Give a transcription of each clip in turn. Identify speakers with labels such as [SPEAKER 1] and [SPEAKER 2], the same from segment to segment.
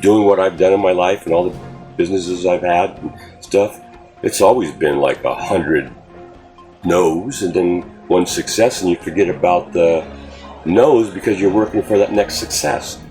[SPEAKER 1] doing what I've done in my life and all the businesses I've had and stuff, it's always been like 100 no's and then one success, and you forget about the no's because you're working for that next success.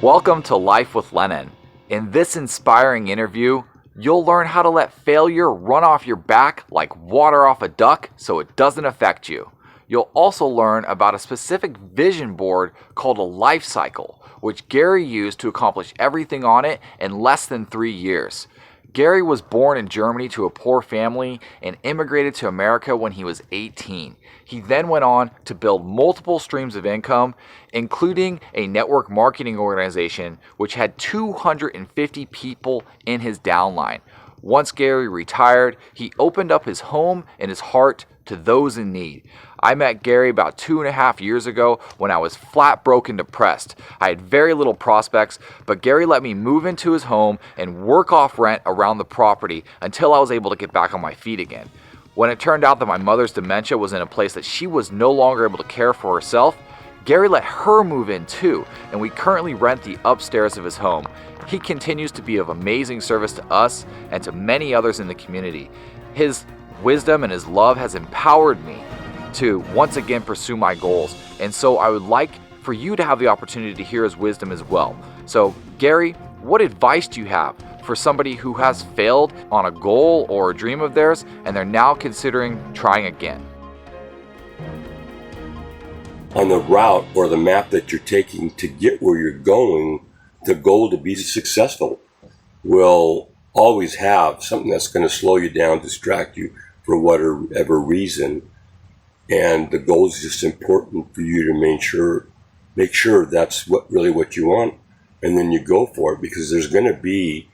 [SPEAKER 2] Welcome to Life with Lennon. In this inspiring interview, you'll learn how to let failure run off your back like water off a duck so it doesn't affect you. You'll also learn about a specific vision board called a life cycle, which Garry used to accomplish everything on it in less than 3 years. Garry was born in Germany to a poor family and immigrated to America when he was 18. He then went on to build multiple streams of income, including a network marketing organization which had 250 people in his downline. Once Garry retired, he opened up his home and his heart to those in need. I met Garry about 2.5 years ago when I was flat broke and depressed. I had very little prospects, but Garry let me move into his home and work off rent around the property until I was able to get back on my feet again. When it turned out that my mother's dementia was in a place that she was no longer able to care for herself, Garry let her move in too, and we currently rent the upstairs of his home. He continues to be of amazing service to us and to many others in the community. His wisdom and his love has empowered me to once again pursue my goals, and so I would like for you to have the opportunity to hear his wisdom as well. So Garry, what advice do you have for somebody who has failed on a goal or a dream of theirs and they're now considering trying again?
[SPEAKER 1] On the route or the map that you're taking to get where you're going, the goal to be successful will always have something that's going to slow you down, distract you for whatever reason. And the goal is just important for you to make sure that's what you want, and then you go for it, because there's going to be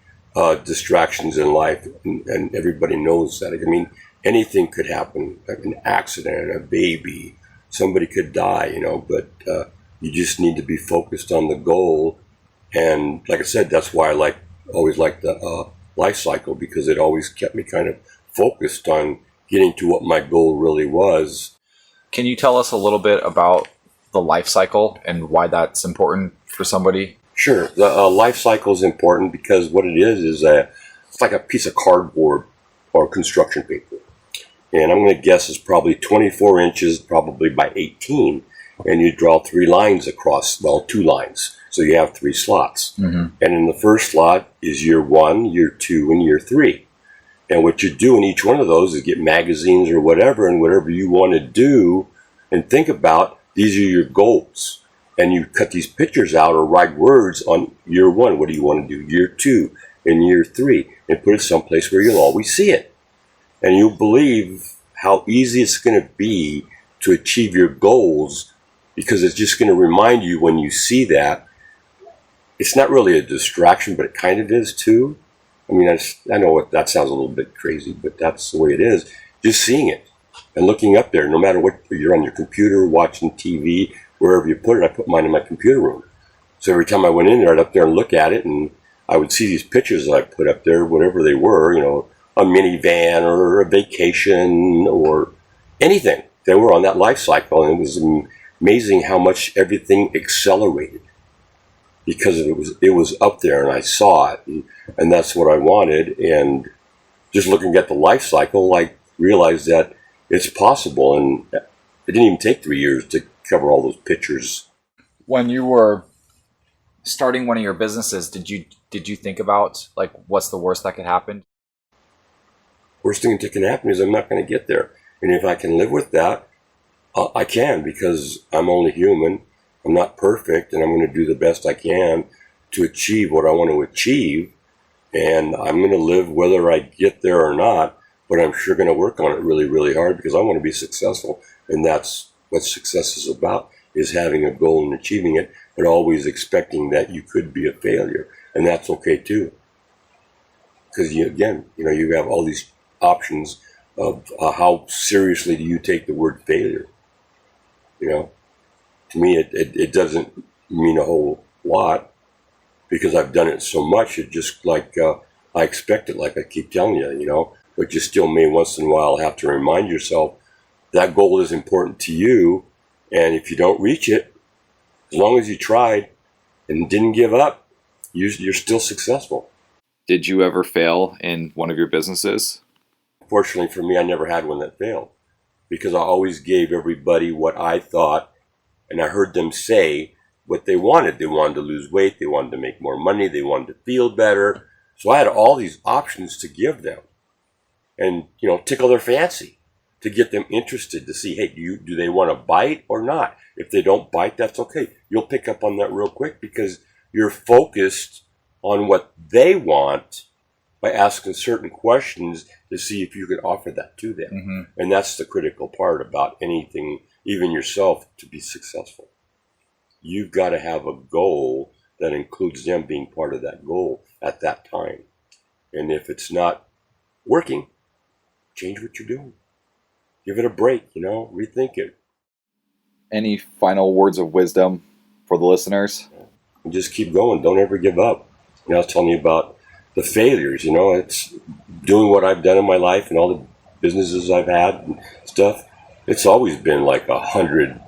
[SPEAKER 1] distractions in life, and everybody knows that. I mean, anything could happen, like an accident, a baby, somebody could die, but you just need to be focused on the goal. And like I said, that's why I always liked the life cycle, because it always kept me kind of focused on getting to what my goal really was.
[SPEAKER 2] Can you tell us a little bit about the life cycle and why that's important for somebody?
[SPEAKER 1] Sure. The life cycle is important because what it is it's like a piece of cardboard or construction paper. And I'm going to guess it's probably 24 inches, probably by 18. And you draw 3 lines across, 2 lines. So you have 3 slots. Mm-hmm. And in the first slot is year 1, year 2, and year 3. And what you do in each one of those is get magazines or whatever, and whatever you want to do and think about, these are your goals. And you cut these pictures out or write words on year 1. What do you want to do? Year 2 and year 3, and put it someplace where you'll always see it. And you'll believe how easy it's going to be to achieve your goals, because it's just going to remind you when you see that. It's not really a distraction, but it kind of is too. I mean, I know that sounds a little bit crazy, but that's the way it is. Just seeing it and looking up there, no matter what, you're on your computer, watching TV, wherever you put it. I put mine in my computer room. So every time I went in there, I'd up there and look at it, and I would see these pictures that I put up there, whatever they were, a minivan or a vacation or anything. They were on that life cycle, and it was amazing how much everything accelerated because it was up there, and I saw it, and that's what I wanted. And just looking at the life cycle, I realized that it's possible, and it didn't even take 3 years to cover all those pictures.
[SPEAKER 2] When you were starting one of your businesses, did you think about what's the worst that could happen?
[SPEAKER 1] Worst thing that can happen is I'm not going to get there, and if I can live with that, I can, because I'm only human. I'm not perfect, and I'm going to do the best I can to achieve what I want to achieve, and I'm going to live whether I get there or not, but I'm sure going to work on it really, really hard, because I want to be successful, and that's what success is about, is having a goal and achieving it, but always expecting that you could be a failure, and that's okay too, because you have all these options of how seriously do you take the word failure. To me, it doesn't mean a whole lot, because I've done it so much. It just I expect it, like I keep telling you, but you still may once in a while have to remind yourself that goal is important to you, and if you don't reach it, as long as you tried and didn't give up, you're still successful.
[SPEAKER 2] Did you ever fail in one of your businesses?
[SPEAKER 1] Fortunately for me, I never had one that failed because I always gave everybody what I thought, and I heard them say what they wanted. They wanted to lose weight. They wanted to make more money. They wanted to feel better. So I had all these options to give them and, tickle their fancy to get them interested to see, hey, do they want to bite or not? If they don't bite, that's okay. You'll pick up on that real quick because you're focused on what they want by asking certain questions to see if you can offer that to them.
[SPEAKER 2] Mm-hmm.
[SPEAKER 1] And that's the critical part about anything, even yourself, to be successful. You've got to have a goal that includes them being part of that goal at that time. And if it's not working, change what you're doing. Give it a break, rethink it.
[SPEAKER 2] Any final words of wisdom for the listeners?
[SPEAKER 1] And just keep going. Don't ever give up. I was telling you about the failures, it's doing what I've done in my life and all the businesses I've had and stuff. It's always been like 100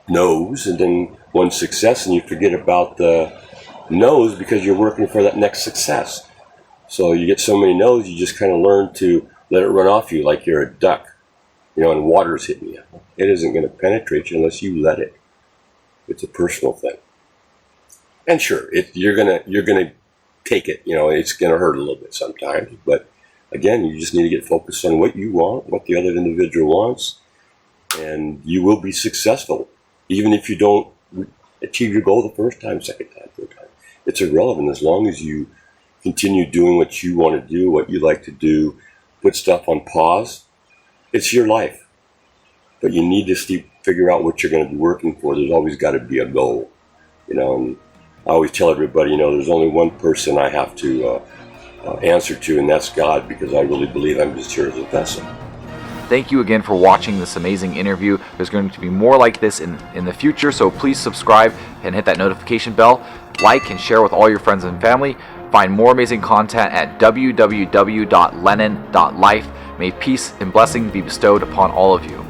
[SPEAKER 1] no's and then one success, and you forget about the no's because you're working for that next success. So you get so many no's, you just kind of learn to let it run off you like you're a duck, and water's hitting you. It isn't going to penetrate you unless you let it. It's a personal thing. And sure, you're gonna take it. It's gonna hurt a little bit sometimes, but again, you just need to get focused on what you want, what the other individual wants, and you will be successful, even if you don't achieve your goal the first time, second time, third time. It's irrelevant as long as you continue doing what you want to do, what you like to do, put stuff on pause. It's your life, but you need to figure out what you're going to be working for. There's always got to be a goal, and I always tell everybody, there's only one person I have to answer to, and that's God, because I really believe I'm just here as a vessel.
[SPEAKER 2] Thank you again for watching this amazing interview. There's going to be more like this in the future, so please subscribe and hit that notification bell. Like and share with all your friends and family. Find more amazing content at www.lennon.life. May peace and blessing be bestowed upon all of you.